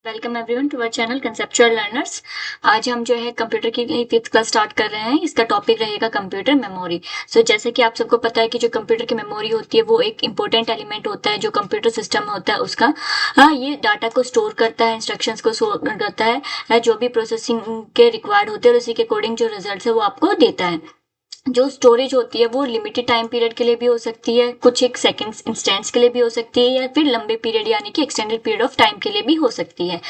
Welcome everyone to our channel conceptual learners. आज हम जो है कंप्यूटर की 5th क्लास स्टार्ट कर रहे हैं। इसका टॉपिक रहेगा कंप्यूटर मेमोरी। जैसे कि आप सबको पता है कि जो कंप्यूटर की मेमोरी होती है वो एक इंपॉर्टेंट एलिमेंट होता है जो कंप्यूटर सिस्टम होता है उसका। ये डाटा को स्टोर करता है, इंस्ट्रक्शंस को स्टोर करता है, जो भी प्रोसेसिंग के रिक्वायर्ड होते हैं और उसी के अकॉर्डिंग जो रिजल्ट है वो आपको देता है। जो स्टोरेज होती है वो लिमिटेड टाइम पीरियड के लिए भी हो सकती है, कुछ एक सेकंड्स इंस्टेंट्स के लिए भी हो सकती है, या फिर लंबे पीरियड यानी कि एक्सटेंडेड पीरियड ऑफ टाइम के लिए भी हो सकती है।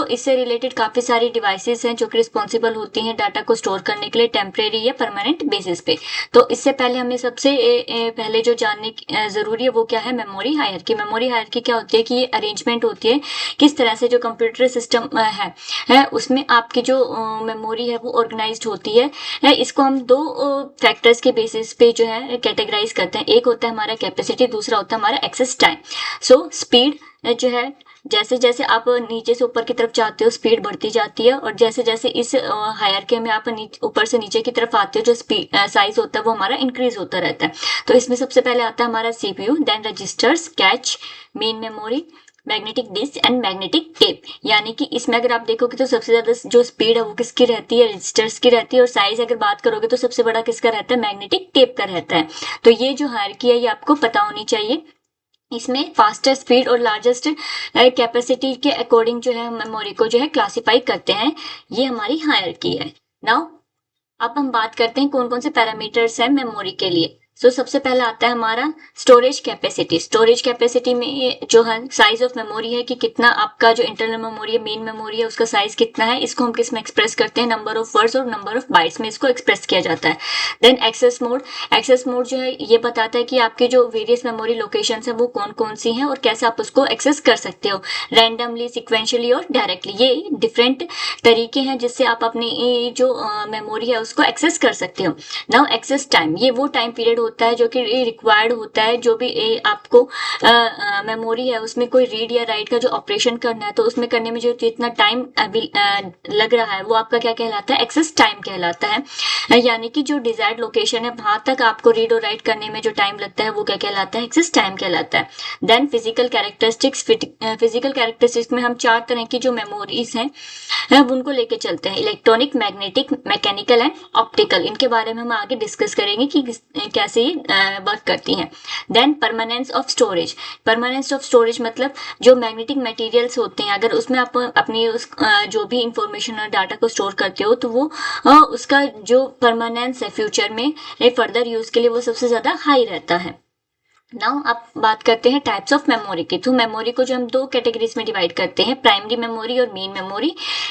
इससे रिलेटेड काफी सारी डिवाइसेस हैं जो कि रिस्पॉन्सिबल होती हैं डाटा को स्टोर करने के लिए टेम्परेरी या परमानेंट बेसिस पे। तो इससे पहले हमें सबसे पहले जो जानने जरूरी है वो क्या है, मेमोरी हायरार्की। मेमोरी हायरार्की क्या होती है कि ये अरेंजमेंट होती है किस तरह से जो कंप्यूटर सिस्टम है उसमें आपकी जो मेमोरी है वो ऑर्गेनाइज्ड होती है। इसको हम दो फैक्टर्स के बेसिस पे जो है कैटेगराइज करते हैं। एक होता है हमारा कैपेसिटी, दूसरा होता है हमारा एक्सेस टाइम। स्पीड जो है, जैसे जैसे आप नीचे से ऊपर की तरफ जाते हो स्पीड बढ़ती जाती है, और जैसे जैसे इस हायरार्की में आप ऊपर से नीचे की तरफ आते हो जो स्पीड साइज होता है वो हमारा इंक्रीज होता रहता है। तो इसमें सबसे पहले आता है हमारा CPU, then registers, cache, main memory, magnetic disk and magnetic tape. यानी कि इसमें अगर आप देखोगे तो सबसे ज्यादा जो स्पीड है वो किसकी रहती है, रजिस्टर्स की रहती है, और साइज अगर बात करोगे तो सबसे बड़ा किसका रहता है, मैग्नेटिक टेप का रहता है। तो ये जो हायरार्की है ये आपको पता होनी चाहिए। इसमें फास्टर स्पीड और लार्जेस्ट कैपेसिटी के अकॉर्डिंग जो है मेमोरी को जो है क्लासिफाई करते हैं। ये हमारी हायरार्की है। नाउ अब हम बात करते हैं कौन कौन से पैरामीटर्स हैं मेमोरी के लिए। सबसे पहला आता है हमारा स्टोरेज कैपेसिटी। स्टोरेज कैपेसिटी में जो है साइज ऑफ मेमोरी है कि कितना आपका जो इंटरनल मेमोरी है, मेन मेमोरी है, उसका साइज कितना है, इसको हम किस में एक्सप्रेस करते हैं, नंबर ऑफ वर्ड्स और नंबर ऑफ बाइट्स में इसको एक्सप्रेस किया जाता है। Then access mode. Access mode जो है ये बताता है कि आपके जो वेरियस मेमोरी लोकेशन है वो कौन कौन सी हैं और कैसे आप उसको एक्सेस कर सकते हो, रैंडमली, सिक्वेंशियली और डायरेक्टली। ये डिफरेंट तरीके हैं जिससे आप अपनी जो मेमोरी है उसको एक्सेस कर सकते हो। नाउ एक्सेस टाइम, ये वो टाइम पीरियड होता है जो कि रिक्वायर्ड होता है, जो भी आपको मेमोरी है उसमें कोई रीड या राइट का जो ऑपरेशन करना है तो उसमें करने में जो जितना टाइम लग रहा है वो आपका क्या कहलाता है, एक्सेस टाइम कहलाता है। यानी कि जो डिजायर्ड लोकेशन है वहां तक आपको रीड और राइट करने में जो टाइम लगता है वो क्या कहलाता है, एक्सेस टाइम कहलाता है। Then physical characteristics. Physical characteristics में हम 4 तरह की जो मेमोरीज हैं उनको लेके चलते हैं, electronic, magnetic, mechanical and optical. इनके बारे में हम आगे डिस्कस करेंगे कि कैसे ये वर्क करती हैं। Then permanence of storage. Permanence of storage मतलब जो मैग्नेटिक मटेरियल्स होते हैं अगर उसमें आप अपनी जो भी इंफॉर्मेशन और डाटा को स्टोर करते हो तो वो उसका जो परमानेंस है फ्यूचर में फर्दर यूज के लिए वो सबसे ज्यादा हाई रहता है। नाउ आप बात करते हैं टाइप्स ऑफ मेमोरी की। तो मेमोरी को जो हम 2 कैटेगरीज में डिवाइड करते हैं, प्राइमरी मेमोरी और main memory,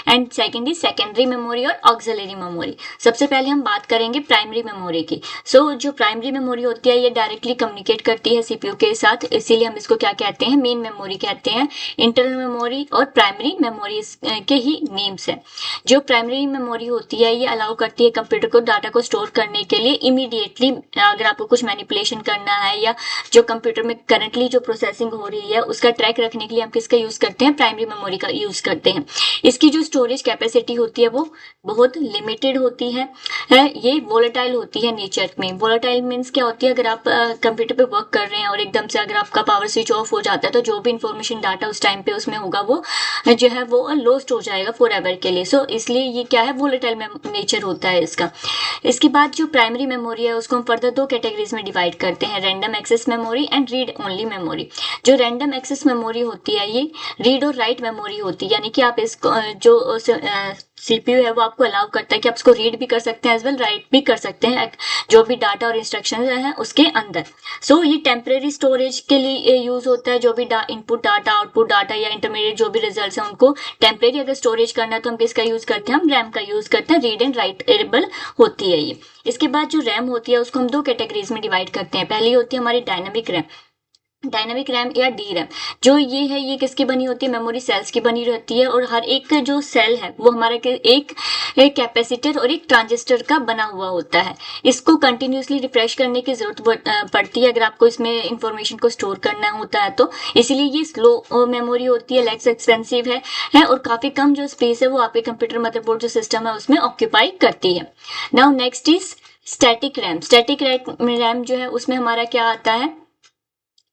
and secondary secondary memory और ऑक्सिलरी मेमोरी। सबसे पहले हम बात करेंगे प्राइमरी मेमोरी की। जो प्राइमरी मेमोरी होती है ये डायरेक्टली कम्युनिकेट करती है सीपीयू के साथ, इसीलिए हम इसको क्या कहते हैं, मेन मेमोरी कहते हैं। इंटरनल मेमोरी और प्राइमरी मेमोरी के ही नेम्स है। जो प्राइमरी मेमोरी होती है ये अलाउ करती है कंप्यूटर को डाटा को स्टोर करने के लिए इमीडिएटली। अगर आपको कुछ मैनिपुलेशन करना है या जो कंप्यूटर में करंटली जो प्रोसेसिंग हो रही है उसका ट्रैक रखने के लिए हम किसका यूज करते हैं, प्राइमरी मेमोरी का यूज करते हैं। इसकी जो स्टोरेज कैपेसिटी होती है वो बहुत लिमिटेड होती है। ये वोलेटाइल होती है नेचर में। वोलेटाइल मीन्स क्या होती है, अगर आप कंप्यूटर पे वर्क कर रहे हैं और एकदम से अगर आपका पावर स्विच ऑफ हो जाता है तो जो भी इंफॉर्मेशन डाटा उस टाइम पे उसमें होगा वो जो है वो लॉस्ट हो जाएगा फॉर एवर के लिए। इसलिए ये क्या है, वोलेटाइल नेचर होता है इसका। इसके बाद जो प्राइमरी मेमोरी है उसको हम फर्दर 2 कैटेगरीज में डिवाइड करते हैं, random access memory and read only memory. जो रैंडम एक्सेस मेमोरी होती है ये रीड और राइट मेमोरी होती है, यानी कि आप इसको जो सीपीयू है वो आपको अलाउ करता है कि आप इसको रीड भी कर सकते हैं एज वेल राइट भी कर सकते हैं जो भी डाटा और इंस्ट्रक्शन है उसके अंदर। ये टेम्परेरी स्टोरेज के लिए यूज होता है, जो भी इनपुट डाटा, आउटपुट डाटा या इंटरमीडिएट जो भी रिजल्ट है उनको टेम्परेरी अगर स्टोरेज करना है तो हम किसका यूज करते हैं, हम रैम का यूज करते हैं। रीड एंड राइटेबल होती है ये। इसके बाद जो रैम होती है उसको हम 2 कैटेगरीज में डिवाइड करते हैं। पहली होती है हमारी डायनामिक रैम। डायनामिक रैम या डी रैम जो ये है ये किसकी बनी होती है, मेमोरी सेल्स की बनी रहती है, और हर एक जो सेल है वो हमारे एक कैपेसिटर और एक ट्रांजिस्टर का बना हुआ होता है। इसको कंटिन्यूसली रिफ्रेश करने की जरूरत पड़ती है अगर आपको इसमें इंफॉर्मेशन को स्टोर करना होता है तो, इसीलिए ये स्लो मेमोरी होती है, लेस एक्सपेंसिव है और काफी कम जो स्पेस है वो आपके कंप्यूटर मदरबोर्ड जो सिस्टम है उसमें ऑक्यूपाई करती है। Now next is static RAM. Static RAM जो है उसमें हमारा क्या आता है,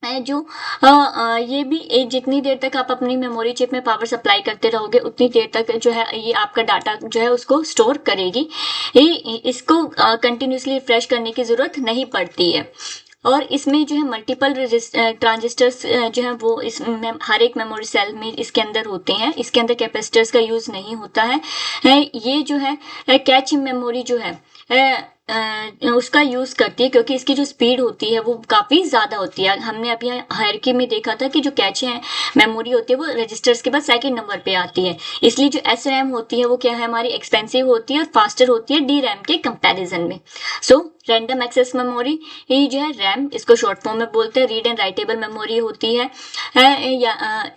जो ये भी जितनी देर तक आप अपनी मेमोरी चिप में पावर सप्लाई करते रहोगे उतनी देर तक जो है ये आपका डाटा जो है उसको स्टोर करेगी। इसको कंटिन्यूसली रिफ्रेश करने की ज़रूरत नहीं पड़ती है। और इसमें जो है मल्टीपल ट्रांजिस्टर्स जो है वो इस हर एक मेमोरी सेल में इसके अंदर होते हैं। इसके अंदर कैपेसिटर्स का यूज़ नहीं होता है। ये जो है कैच मेमोरी जो है उसका यूज़ करती है, क्योंकि इसकी जो स्पीड होती है वो काफ़ी ज़्यादा होती है। हमने अभी हायरार्की में देखा था कि जो कैच है मेमोरी होती है वो रजिस्टर्स के बाद सेकंड नंबर पे आती है। इसलिए जो SRAM होती है वो क्या है, हमारी एक्सपेंसिव होती है और फास्टर होती है DRAM के कंपैरिजन में। सो रैंडम एक्सेस मेमोरी ये जो है रैम, इसको शॉर्ट फॉर्म में बोलते हैं, रीड एंड राइटेबल मेमोरी होती है।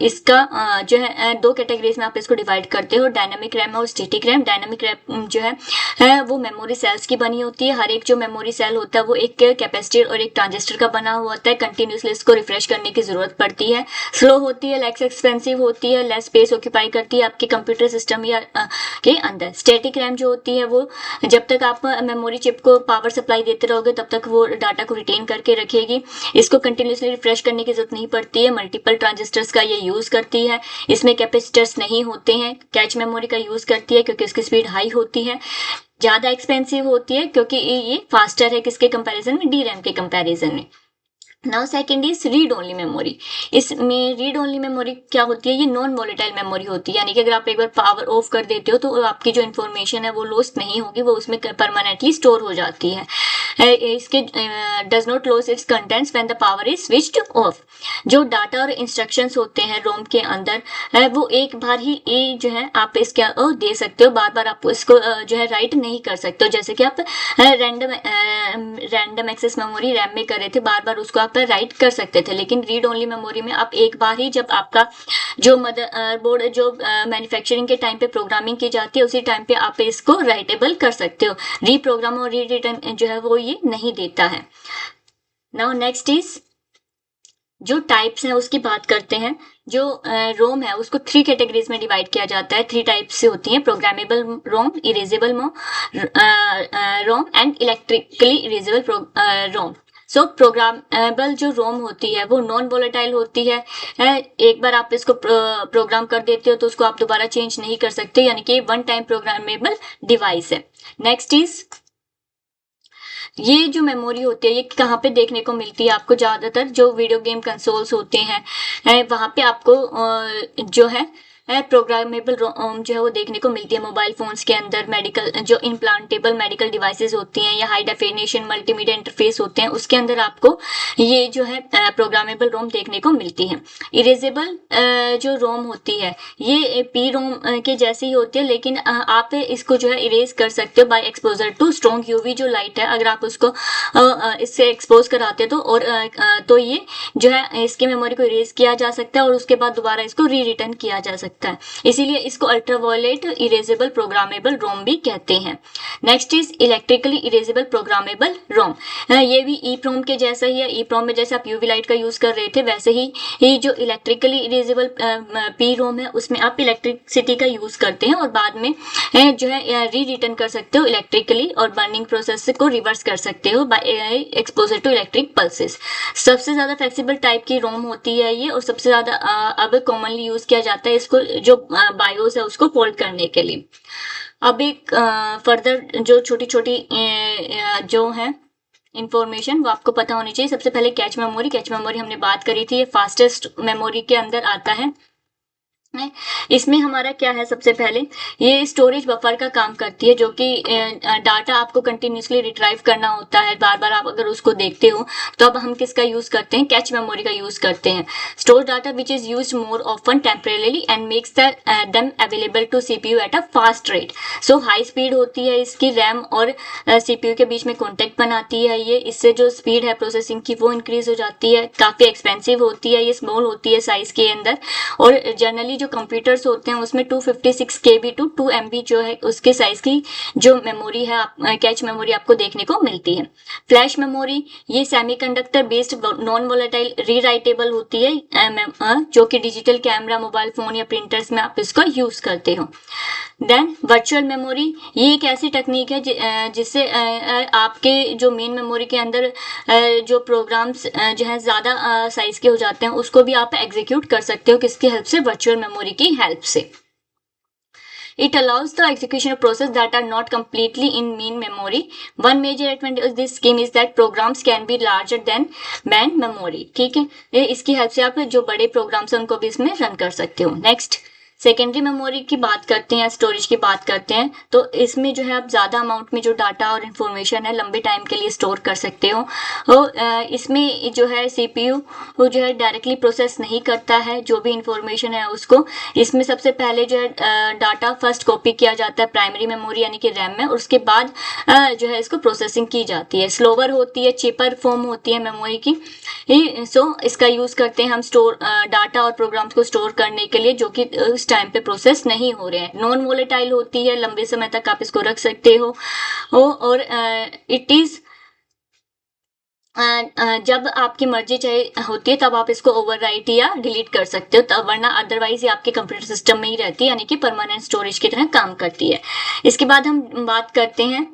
इसका जो है दो कैटेगरीज में आप इसको डिवाइड करते हो, डायनामिक रैम और स्टैटिक रैम। डायनामिक रैम जो है वो मेमोरी सेल्स की बनी होती है। हर एक जो मेमोरी सेल होता है वो एक कैपेसिटर और एक ट्रांजिस्टर का बना हुआ होता है। कंटिन्यूसली इसको रिफ्रेश करने की जरूरत पड़ती है। स्लो होती है, लेस एक्सपेंसिव होती है, लेस स्पेस ऑक्यूपाई करती है आपके कंप्यूटर सिस्टम या के अंदर। स्टैटिक रैम जो होती है वो जब तक आप मेमोरी चिप को पावर सप्लाई देते रहोगे तब तक वो डाटा को रिटेन करके रखेगी। इसको कंटिन्यूसली रिफ्रेश करने की जरूरत नहीं पड़ती है। मल्टीपल ट्रांजिस्टर्स का ये यूज करती है। इसमें कैपेसिटर्स नहीं होते हैं। कैच मेमोरी का यूज करती है क्योंकि इसकी स्पीड हाई होती है। ज्यादा एक्सपेंसिव होती है क्योंकि ये फास्टर है किसके कंपैरिजन में, DRAM के कंपैरिजन में। Now second is read only memory. इसमें रीड ओनली मेमोरी क्या होती है, ये नॉन वॉलेटाइल मेमोरी होती है, यानी कि अगर आप एक बार पावर ऑफ कर देते हो तो आपकी जो इन्फॉर्मेशन है वो लॉस्ट नहीं होगी, वो उसमें परमानेंटली स्टोर हो जाती है। इसके does not loss it's contents when the power is switched off. जो डाटा और इंस्ट्रक्शंस होते हैं रोम के अंदर वो एक बार ही ये जो है आप इसके दे सकते हो, बार बार आप इसको जो है राइट नहीं कर सकते हो। जैसे कि आप रैंडम एक्सेस मेमोरी रैम में कर रहे थे, बार बार उसको आप राइट कर सकते थे, लेकिन रीड ओनली मेमोरी में आप एक बार ही, जब आपका जो मदरबोर्ड जो मैन्युफैक्चरिंग के टाइम पे प्रोग्रामिंग की जाती है उसी टाइम पे आप इसको राइटेबल कर सकते हो। रीप्रोग्राम और री रिटर्न जो है वो ये नहीं देता है। नाउ नेक्स्ट इज जो टाइप्स हैं उसकी बात करते हैं। जो रोम है उसको 3 कैटेगरीज में डिवाइड किया जाता है। 3 टाइप्स से होती हैं, programmable ROM, erasable ROM and electrically erasable ROM. So programmable जो रोम होती है वो नॉन वोलेटाइल होती है। एक बार आप इसको प्रोग्राम कर देते हो तो उसको आप दोबारा चेंज नहीं कर सकते, यानी कि वन टाइम प्रोग्रामेबल डिवाइस है। नेक्स्ट इज ये जो मेमोरी होती है ये कहाँ पे देखने को मिलती है आपको, ज्यादातर जो वीडियो गेम कंसोल्स होते हैं वहां पे आपको जो है प्रोग्रामेबल रोम जो है वो देखने को मिलती है। मोबाइल फोन्स के अंदर मेडिकल जो इम्प्लांटेबल मेडिकल डिवाइसेस होती हैं या हाई डेफिनेशन मल्टीमीडिया इंटरफेस होते हैं उसके अंदर आपको ये जो है प्रोग्रामेबल रोम देखने को मिलती है। इरेजेबल जो रोम होती है ये पी रोम के जैसी ही होती है, लेकिन आप इसको जो है इरेज कर सकते हो by exposure to strong UV जो लाइट है, अगर आप उसको इससे एक्सपोज कराते तो और तो ये जो है इसकी मेमोरी को इरेज किया जा सकता है और उसके बाद दोबारा इसको री रिटर्न किया जा सकता है। इसीलिए इसको अल्ट्रावायलेट इरेजेबल प्रोग्रामेबल रोम भी कहते हैं। Next is electrically erasable programmable रोम। ये भी ईप्रोम के जैसा ही है। ईप्रोम में जैसे आप यूवी लाइट का यूज कर रहे थे वैसे ही जो इलेक्ट्रिकली इरेजेबल पी रोम है उसमें आप इलेक्ट्रिसिटी का यूज करते हैं और बाद में जो है री रिटर्न कर सकते हो इलेक्ट्रिकली और बर्निंग प्रोसेस को रिवर्स कर सकते हो by exposure to electric pulses. सबसे ज्यादा फ्लेक्सिबल टाइप की रोम होती है ये और सबसे ज्यादा अब कॉमनली यूज किया जाता है इसको जो बायोस है उसको फोल्ड करने के लिए। अब एक फर्दर जो छोटी छोटी जो है इंफॉर्मेशन वो आपको पता होनी चाहिए। सबसे पहले कैच मेमोरी हमने बात करी थी, ये फास्टेस्ट मेमोरी के अंदर आता है। इसमें हमारा क्या है, सबसे पहले ये स्टोरेज बफर का काम करती है जो कि डाटा आपको कंटिन्यूसली रिट्राइव करना होता है, बार बार आप अगर उसको देखते हो तो अब हम किसका यूज करते हैं, कैच मेमोरी का यूज करते हैं। Store data which is used more often temporarily and makes them available to CPU at a fast rate. So high speed होती है इसकी, रैम और सीपीयू के बीच में कॉन्टेक्ट बनाती है ये, इससे जो स्पीड है प्रोसेसिंग की वो इंक्रीज हो जाती है। काफी एक्सपेंसिव होती है ये, स्मॉल होती है साइज के अंदर और जनरली जो कंप्यूटर कंप्यूटर्स होते हैं उसमें 256 KB टू 2 MB जो है उसके साइज की जो मेमोरी है कैच मेमोरी आपको देखने को मिलती है। फ्लैश मेमोरी ये semiconductor based non volatile rewritable होती है जो कि डिजिटल कैमरा, मोबाइल फोन या प्रिंटर्स में आप इसको यूज करते हो। देन वर्चुअल मेमोरी ये एक ऐसी टेक्निक है जिससे आपके जो मेन मेमोरी के अंदर जो प्रोग्राम्स जो है ज़्यादा साइज के हो जाते हैं उसको भी आप एग्जीक्यूट कर सकते हो किसकी हेल्प से, वर्चुअल मेमोरी की हेल्प से। It allows the execution of process that are not completely in main memory. One major advantage of this scheme is that programs can be larger than main memory. ठीक है, ये इसकी help से आप जो बड़े प्रोग्राम्स हैं उनको भी इसमें रन कर सकते हो। नेक्स्ट सेकेंडरी मेमोरी की बात करते हैं, स्टोरेज की बात करते हैं, तो इसमें जो है आप ज़्यादा अमाउंट में जो डाटा और इन्फॉर्मेशन है लंबे टाइम के लिए स्टोर कर सकते हो। और इसमें जो है CPU वो जो है डायरेक्टली प्रोसेस नहीं करता है जो भी इंफॉर्मेशन है उसको। इसमें सबसे पहले जो है डाटा फर्स्ट कॉपी किया जाता है प्राइमरी मेमोरी यानी कि रैम में, और उसके बाद जो है इसको प्रोसेसिंग की जाती है। स्लोवर होती है, चीपर फॉर्म होती है मेमोरी की। सो इसका यूज़ करते हैं हम स्टोर डाटा और प्रोग्राम्स को स्टोर करने के लिए जो कि टाइम पे प्रोसेस नहीं हो रहे हैं। नॉन वोलेटाइल होती है, लंबे समय तक आप इसको रख सकते हो। और इट इज जब आपकी मर्जी चाहे होती है तब आप इसको ओवरराइट या डिलीट कर सकते हो, तब वरना अदरवाइज ये आपके कंप्यूटर सिस्टम में ही रहती है यानी कि परमानेंट स्टोरेज की तरह काम करती है। इसके बाद हम बात करते हैं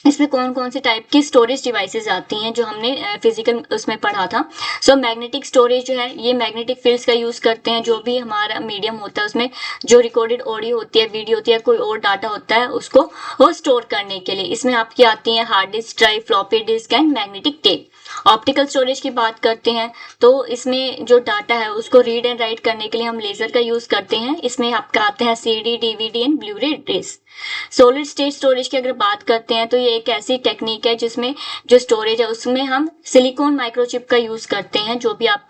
इसमें कौन कौन से टाइप की स्टोरेज डिवाइसेस आती हैं जो हमने फिजिकल उसमें पढ़ा था। सो मैग्नेटिक स्टोरेज जो है ये मैग्नेटिक फील्ड्स का यूज करते हैं, जो भी हमारा मीडियम होता है उसमें जो रिकॉर्डेड ऑडियो होती है, वीडियो होती है, कोई और डाटा होता है उसको वो स्टोर करने के लिए। इसमें आपकी आती हैं hard disk drive, floppy disk and magnetic tape. Optical storage की बात करते हैं तो इसमें जो डाटा है उसको रीड एंड राइट करने के लिए हम लेजर का यूज करते हैं। इसमें आपका आते हैं CD, DVD and Blu-ray disc. Solid state storage की अगर बात करते हैं तो ये एक ऐसी टेक्निक है जिसमें जो स्टोरेज है उसमें हम सिलिकॉन माइक्रोचिप का यूज करते हैं। जो भी आप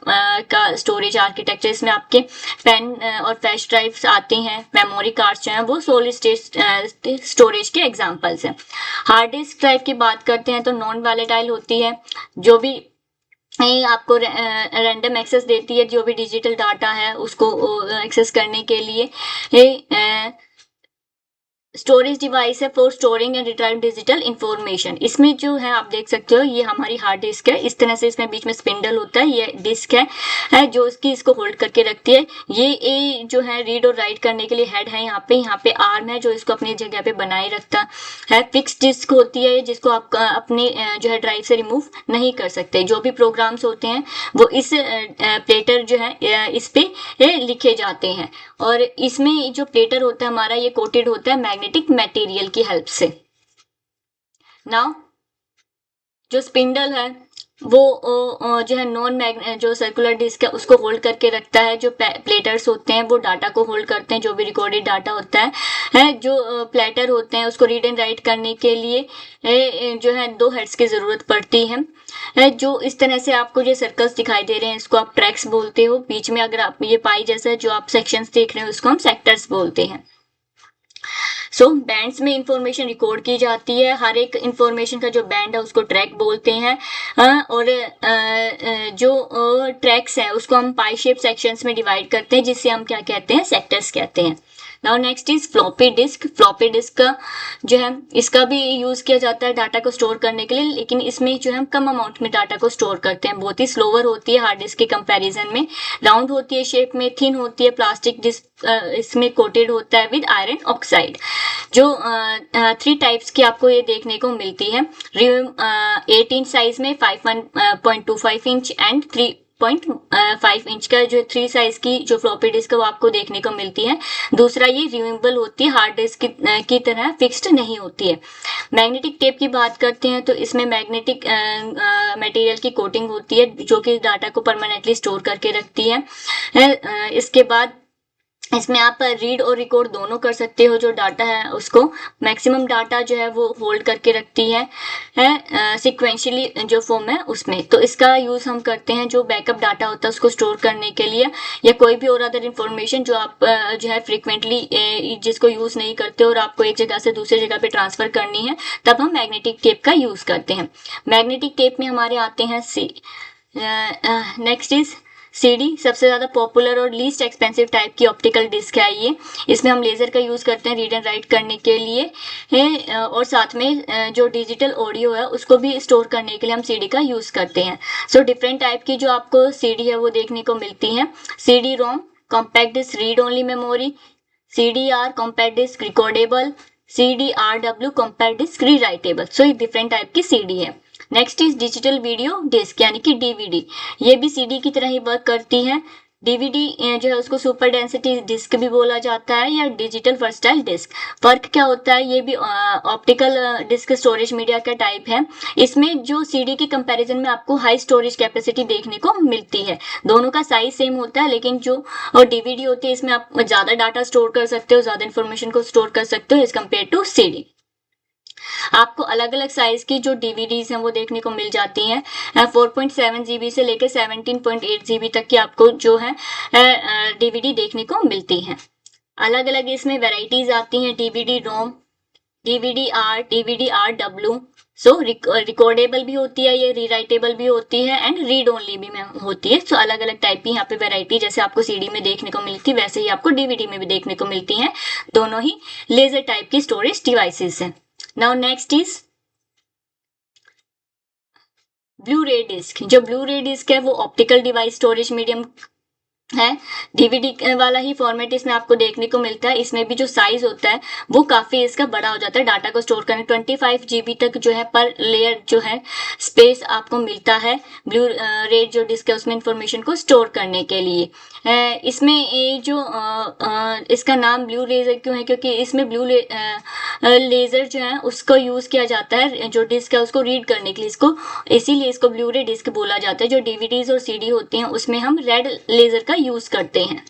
का स्टोरेज आर्किटेक्चर, इसमें आपके पेन और फ्लैश ड्राइव्स आती हैं, मेमोरी कार्ड्स जो हैं वो सॉलिड स्टेट स्टोरेज के एग्जांपल्स हैं। हार्ड डिस्क ड्राइव की बात करते हैं तो नॉन वॉलेटाइल होती है, जो भी आपको रैंडम एक्सेस देती है, जो भी डिजिटल डाटा है उसको एक्सेस करने के लिए स्टोरेज डिवाइस है for storing and retrieving digital information. इसमें जो है आप देख सकते हो ये हमारी हार्ड डिस्क है, इस तरह से इसमें बीच में स्पिंडल होता है, ये डिस्क है जो इसको होल्ड करके रखती है। ये जो है रीड और राइट करने के लिए हेड है, यहाँ पे आर्म है जो इसको अपनी जगह पे बनाए रखता है। फिक्स डिस्क होती है जिसको आप अपने जो है ड्राइव से रिमूव नहीं कर सकते। जो भी प्रोग्राम्स होते हैं वो इस प्लेटर जो है इस पे लिखे जाते हैं, और इसमें जो प्लेटर होता है हमारा ये कोटेड होता है मैग्नेटिक मटेरियल की हेल्प से। नाउ जो स्पिंडल है वो जो है जो सर्कुलर डिस्क है उसको होल्ड करके रखता है। जो प्लेटर्स होते हैं वो डाटा को होल्ड करते हैं, जो भी रिकॉर्डेड डाटा होता है। जो प्लेटर होते हैं उसको रीड एंड राइट करने के लिए जो है 2 हेड्स की जरूरत पड़ती है। जो इस तरह से आपको जो सर्कल्स दिखाई दे रहे हैं इसको आप ट्रैक्स बोलते हो। बीच में अगर आप ये पाई जैसा जो आप सेक्शंस देख रहे हो उसको हम सेक्टर्स बोलते हैं। सो बैंड्स में इंफॉर्मेशन रिकॉर्ड की जाती है, हर एक इंफॉर्मेशन का जो बैंड है उसको ट्रैक बोलते हैं। और जो ट्रैक्स है उसको हम पाई शेप सेक्शंस में डिवाइड करते हैं जिससे हम क्या कहते हैं, सेक्टर्स कहते हैं। Now next is floppy disk. Floppy disk का जो है इसका भी यूज किया जाता है डाटा को स्टोर करने के लिए, लेकिन इसमें जो है हम कम अमाउंट में डाटा को स्टोर करते हैं। बहुत ही स्लोवर होती है हार्ड डिस्क के कंपैरिजन में, राउंड होती है शेप में, थिन होती है, प्लास्टिक डिस्क इसमें कोटेड होता है विद आयरन ऑक्साइड। जो 3 टाइप्स की आपको ये देखने को मिलती है। 8 इंच साइज में, 5.25 इंच एंड 3.5 इंच का जो 3 साइज की जो फ्लॉपी डिस्क है वो आपको देखने को मिलती है। दूसरा ये रिमूवेबल होती है, हार्ड डिस्क की तरह फिक्स्ड नहीं होती है। मैग्नेटिक टेप की बात करते हैं तो इसमें मैग्नेटिक मटेरियल की कोटिंग होती है जो कि डाटा को परमानेंटली स्टोर करके रखती है। इसके बाद इसमें आप रीड और रिकॉर्ड दोनों कर सकते हो। जो डाटा है उसको मैक्सिमम डाटा जो है वो होल्ड करके रखती है सिक्वेंशियली जो फॉर्म है उसमें। तो इसका यूज हम करते हैं जो बैकअप डाटा होता है उसको स्टोर करने के लिए, या कोई भी और अदर इन्फॉर्मेशन जो आप जो है फ्रिक्वेंटली जिसको यूज नहीं करते और आपको एक जगह से दूसरी जगह पे ट्रांसफर करनी है, तब हम मैग्नेटिक टेप का यूज करते हैं। मैग्नेटिक टेप में हमारे आते हैं नेक्स्ट इज सीडी सबसे ज़्यादा पॉपुलर और लीस्ट एक्सपेंसिव टाइप की ऑप्टिकल डिस्क है ये। इसमें हम लेज़र का यूज़ करते हैं रीड एंड राइट करने के लिए है, और साथ में जो डिजिटल ऑडियो है उसको भी स्टोर करने के लिए हम सीडी का यूज़ करते हैं। सो डिफरेंट टाइप की जो आपको सीडी है वो देखने को मिलती है। CD ROM, compact disc read only memory, CDR compact disc recordable, CDRW compact disc rewritable. So ये डिफरेंट टाइप की सीडी है। Next is digital video disc यानी कि डीवीडी। ये भी सीडी की तरह ही वर्क करती है। डीवीडी जो है उसको सुपर डेंसिटी डिस्क भी बोला जाता है या डिजिटल वर्सटाइल डिस्क। फर्क क्या होता है, ये भी ऑप्टिकल डिस्क स्टोरेज मीडिया का टाइप है। इसमें जो सीडी के कंपैरिजन में आपको हाई स्टोरेज कैपेसिटी देखने को मिलती है। दोनों का साइज सेम होता है, लेकिन जो डीवीडी होती है इसमें आप ज्यादा डाटा स्टोर कर सकते हो, ज्यादा इन्फॉर्मेशन को स्टोर कर सकते हो एज कम्पेयर टू सीडी। आपको अलग अलग साइज की जो डीवीडीज हैं वो देखने को मिल जाती हैं। 4.7 GB से लेकर 17.8 GB तक की आपको जो है डीवीडी देखने को मिलती हैं। अलग अलग इसमें वेराइटीज आती हैं, डीवीडी रोम, DVD-R, DVD-RW। सो रिकॉर्डेबल भी होती है, ये रीराइटेबल भी होती है एंड रीड ओनली भी होती है। सो अलग अलग टाइप की यहाँ पे वेराइटी जैसे आपको सीडी में देखने को मिलती है वैसे ही आपको डीवीडी में भी देखने को मिलती है। दोनों ही लेजर टाइप की स्टोरेज डिवाइसेस हैं। नाउ नेक्स्ट इज ब्लू रे डिस्क। जो ब्लू रे डिस्क है वो ऑप्टिकल डिवाइस स्टोरेज मीडियम है। डीवीडी वाला ही फॉर्मेट इसमें आपको देखने को मिलता है। इसमें भी जो साइज होता है वो काफी इसका बड़ा हो जाता है। डाटा को स्टोर करने 25 GB तक जो है पर लेयर जो है स्पेस आपको मिलता है ब्लू रे जो डिस्क है उसमें इंफॉर्मेशन को स्टोर करने के लिए। इसमें ये जो इसका नाम ब्लू लेजर क्यों है, क्योंकि इसमें ब्लू लेजर जो है उसको यूज किया जाता है जो डिस्क है उसको रीड करने के लिए, इसको इसीलिए इसको ब्लू रे डिस्क बोला जाता है। जो डीवीडीज और सीडी होती हैं उसमें हम रेड लेजर का यूज करते हैं।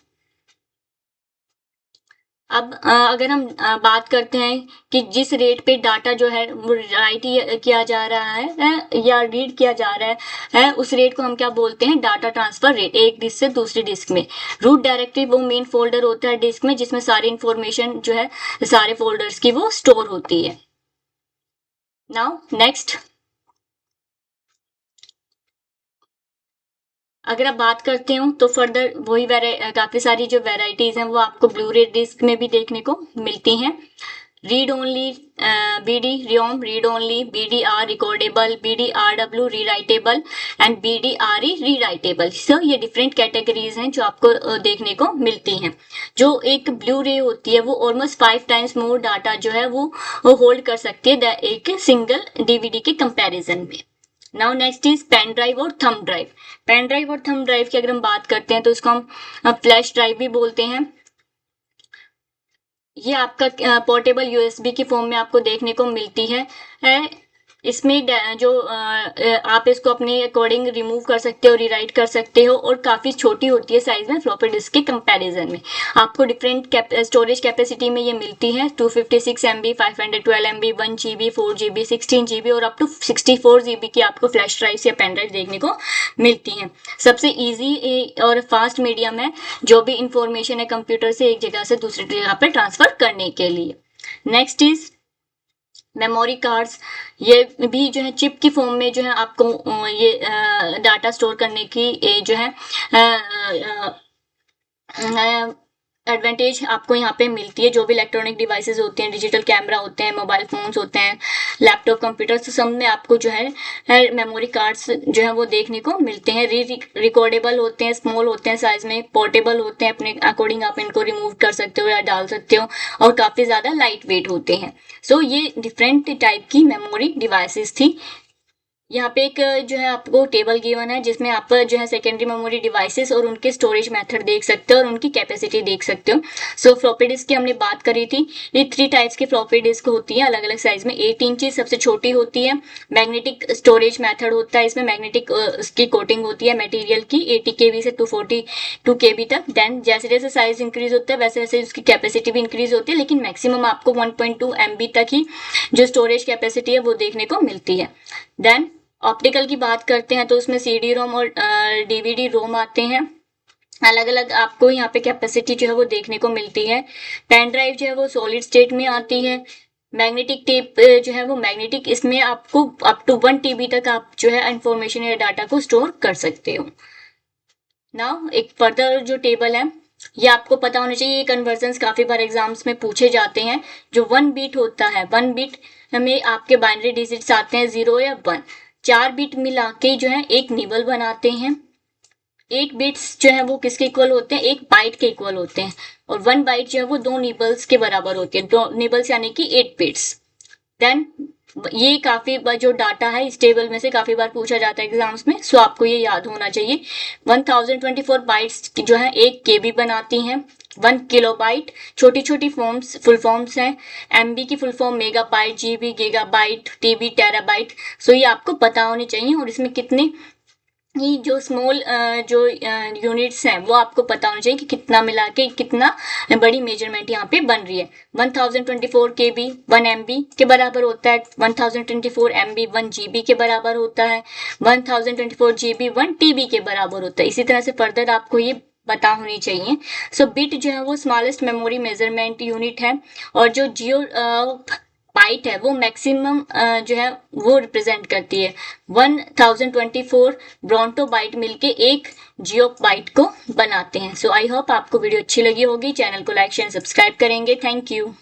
अब अगर हम बात करते हैं कि जिस रेट पे डाटा जो है राइट किया जा रहा है या रीड किया जा रहा है उस रेट को हम क्या बोलते हैं, डाटा ट्रांसफर रेट, एक डिस्क से दूसरी डिस्क में। रूट डायरेक्टरी वो मेन फोल्डर होता है डिस्क में जिसमें सारी इंफॉर्मेशन जो है सारे फोल्डर्स की वो स्टोर होती है। नाउ नेक्स्ट, अगर आप बात करते हो तो फर्दर वही काफी सारी जो वेराइटीज हैं वो आपको ब्लू रे डिस्क में भी देखने को मिलती हैं। Read only BD ROM read only, BD-R recordable, BD-RW rewritable and BD-RE rewritable. So ये डिफरेंट कैटेगरीज हैं जो आपको देखने को मिलती हैं। जो एक ब्लू रे होती है वो ऑलमोस्ट 5 टाइम्स मोर डाटा जो है वो होल्ड कर सकती है एक सिंगल डीवीडी के कंपैरिजन में। Now next is pen drive और थंब ड्राइव। पेन ड्राइव और थंब ड्राइव की अगर हम बात करते हैं तो इसको हम फ्लैश ड्राइव भी बोलते हैं। ये आपका पोर्टेबल यूएसबी की फॉर्म में आपको देखने को मिलती है। इसमें जो आप इसको अपने अकॉर्डिंग रिमूव कर सकते हो, रीराइट कर सकते हो और काफ़ी छोटी होती है साइज में फ्लॉपी डिस्क के कंपैरिजन में। आपको डिफरेंट स्टोरेज कैपेसिटी में ये मिलती है 256 MB, 512 MB, 1 GB, 4 GB, 16 GB और अप टू 64 GB की आपको फ्लैश ड्राइव या पेन ड्राइव देखने को मिलती हैं। सबसे ईजी और फास्ट मीडियम है जो भी इंफॉर्मेशन है कंप्यूटर से एक जगह से दूसरी जगह पर ट्रांसफर करने के लिए। Next is memory cards. ये भी जो है चिप की फॉर्म में जो है आपको ये डाटा स्टोर करने की जो है एडवांटेज आपको यहाँ पे मिलती है। जो भी इलेक्ट्रॉनिक डिवाइसेस होते हैं, डिजिटल कैमरा होते हैं, मोबाइल फोन्स होते हैं, लैपटॉप कंप्यूटर, तो सब में आपको जो है मेमोरी कार्ड्स जो है वो देखने को मिलते हैं। रिकॉर्डेबल होते हैं, स्मॉल होते हैं साइज में, पोर्टेबल होते हैं, अपने अकॉर्डिंग आप इनको रिमूव कर सकते हो या डाल सकते हो और काफ़ी ज़्यादा लाइट वेट होते हैं। सो ये डिफरेंट टाइप की मेमोरी डिवाइसेस थी। यहाँ पे एक जो है आपको टेबल गिवन है जिसमें आप जो है सेकेंडरी मेमोरी डिवाइसेस और उनके स्टोरेज मेथड देख सकते हो और उनकी कैपेसिटी देख सकते हो। सो फ्लॉपी डिस्क की हमने बात करी थी। ये 3 टाइप्स की फ्लॉपी डिस्क होती है अलग अलग साइज में। 8 इंची सबसे छोटी होती है। मैग्नेटिक स्टोरेज मेथड होता है, इसमें मैग्नेटिक उसकी कोटिंग होती है मटेरियल की 80 KB से 242 KB तक। देन जैसे जैसे साइज इंक्रीज होता है वैसे वैसे उसकी कैपेसिटी भी इंक्रीज होती है, लेकिन मैक्सिमम आपको 1.2 MB तक ही जो स्टोरेज कैपेसिटी है वो देखने को मिलती है। देन ऑप्टिकल की बात करते हैं तो उसमें CD रोम और DVD रोम आते हैं। अलग अलग आपको यहाँ पे कैपेसिटी जो है वो देखने को मिलती है। पेन ड्राइव जो है वो सॉलिड स्टेट में आती है। मैग्नेटिक टेप जो है वो मैग्नेटिक, इसमें आपको अप टू 1 TB तक आप जो है इंफॉर्मेशन या डाटा को स्टोर कर सकते हो। नाउ एक फर्दर जो टेबल है ये आपको पता होना चाहिए। ये कन्वर्जन्स काफी बार एग्जाम्स में पूछे जाते हैं। जो 1 बिट होता है, 1 बिट में आपके बाइनरी डिजिट्स आते हैं 0 या 1। 4 बिट मिला के जो है एक निबल बनाते हैं। 8 बिट्स जो है वो किसके इक्वल होते हैं, 1 बाइट के इक्वल होते हैं। और 1 बाइट जो है वो 2 निबल्स के बराबर होती है, 2 निबल्स यानी कि 8 बिट्स। देन ये काफी बार जो डाटा है इस टेबल में से काफी बार पूछा जाता है एग्जाम्स में, सो आपको ये याद होना चाहिए। 1024 बाइट्स जो है 1 केबी बनाती हैं। 1 किलोबाइट छोटी छोटी फॉर्म्स फुल फॉर्म्स हैं। एमबी की full form megabyte, GB gigabyte, TB terabyte. So ये आपको पता होनी चाहिए। और इसमें कितने ये जो स्मॉल जो यूनिट्स हैं वो आपको पता होना चाहिए कि कितना मिला के कितना बड़ी मेजरमेंट यहाँ पे बन रही है। 1024 KB 1 MB के बराबर होता है। 1024 MB 1 GB के बराबर होता है। 1024 GB 1 TB के बराबर होता है। इसी तरह से फर्दर आपको ये पता होनी चाहिए। सो बिट जो है वो स्मॉलेस्ट मेमोरी मेजरमेंट यूनिट है। और जो जियो बाइट है वो मैक्सिमम जो है वो रिप्रेजेंट करती है। 1024 ब्रोंटो बाइट मिलके एक जियो बाइट को बनाते हैं। सो आई होप आपको वीडियो अच्छी लगी होगी। चैनल को लाइक शेयर सब्सक्राइब करेंगे। Thank you.